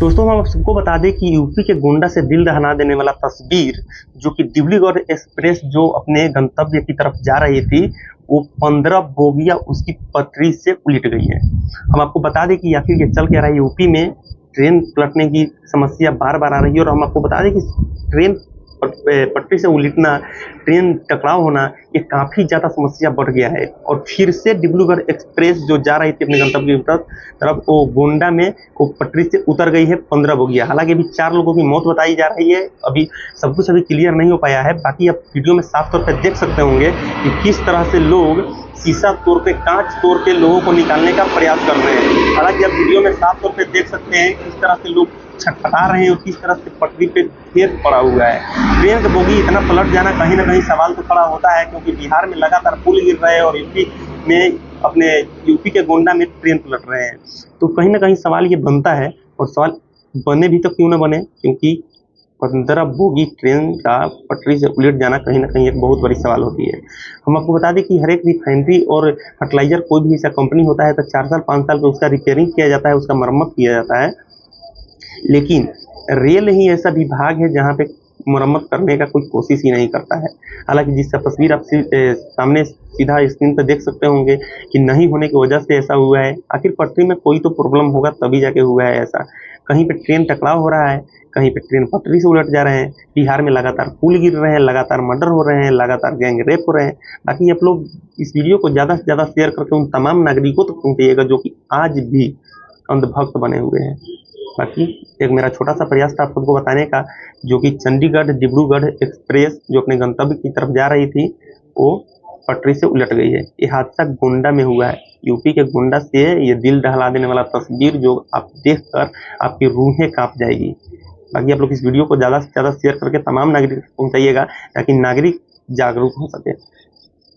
दोस्तों हम आप सबको बता दें कि यूपी के गोंडा से दिल दहला देने वाला तस्वीर जो कि डिब्रूगढ़ एक्सप्रेस जो अपने गंतव्य की तरफ जा रही थी, वो 15 बोगियां उसकी पटरी से उलट गई है। हम आपको बता दें कि आखिर ये चल क्या रहा है। यूपी में ट्रेन पलटने की समस्या बार बार आ रही है और हम आपको बता दें कि ट्रेन पटरी से उलटना, ट्रेन टकराव होना, ये काफ़ी ज़्यादा समस्या बढ़ गया है। और फिर से डिब्रूगढ़ एक्सप्रेस जो जा रही थी अपने गंतव्य की तरफ वो गोंडा में वो पटरी से उतर गई है 15 बोगियां। हालांकि अभी 4 लोगों की मौत बताई जा रही है। अभी सब कुछ अभी क्लियर नहीं हो पाया है। बाकी आप वीडियो में साफ तौर पर देख सकते होंगे कि किस तरह से लोग शीशा तोड़ के, कांच तोड़ के लोगों को निकालने का प्रयास कर रहे हैं। हालांकि आप वीडियो में साफ तौर पर देख सकते हैं किस तरह से लोग छटपटा रहे हैं और किस तरह से पटरी पे खेत पड़ा हुआ है। ट्रेन का बोगी इतना पलट जाना, कहीं ना कहीं सवाल तो खड़ा होता है, क्योंकि बिहार में लगातार पुल गिर रहे हैं और यूपी के गोंडा में ट्रेन पलट रहे हैं। तो कहीं ना कहीं सवाल ये बनता है, और सवाल बने भी तो क्यों ना बने, क्योंकि 15 बोगी ट्रेन का पटरी से उलट जाना कहीं ना कहीं एक बहुत बड़ी सवाल होती है। हम आपको बता दें कि हर एक रिफाइनरी और फर्टिलाइजर कोई भी ऐसा कंपनी होता है तो 4 साल 5 साल पे उसका रिपेयरिंग किया जाता है, उसका मरम्मत किया जाता है। लेकिन रेल ही ऐसा विभाग है जहाँ पे मरम्मत करने का कोई कोशिश ही नहीं करता है। हालांकि जिसका तस्वीर आप सामने सीधा स्क्रीन पर देख सकते होंगे कि नहीं होने की वजह से ऐसा हुआ है। आखिर पटरी में कोई तो प्रॉब्लम होगा तभी जाके हुआ है ऐसा। कहीं पे ट्रेन टकराव हो रहा है, कहीं पे ट्रेन पटरी से उलट जा रहे हैं। बिहार में लगातार पुल गिर रहे हैं, लगातार मर्डर हो रहे हैं, लगातार गैंग रेप हो रहे हैं। बाकी आप लोग इस वीडियो को ज़्यादा से ज़्यादा शेयर करके उन तमाम नागरिकों तक पहुँचाइएगा जो कि आज भी अंधभक्त बने हुए हैं। बाकी एक मेरा छोटा सा प्रयास था आप सबको बताने का, जो कि चंडीगढ़ डिब्रूगढ़ एक्सप्रेस जो अपने गंतव्य की तरफ जा रही थी वो पटरी से उलट गई है। ये हादसा गोंडा में हुआ है, यूपी के गोंडा से। ये दिल दहला देने वाला तस्वीर जो आप देखकर आपकी रूहें कांप जाएगी। बाकी आप लोग इस वीडियो को ज़्यादा से ज़्यादा शेयर करके तमाम नागरिक तक पहुँचाइएगा ताकि नागरिक जागरूक हो सके।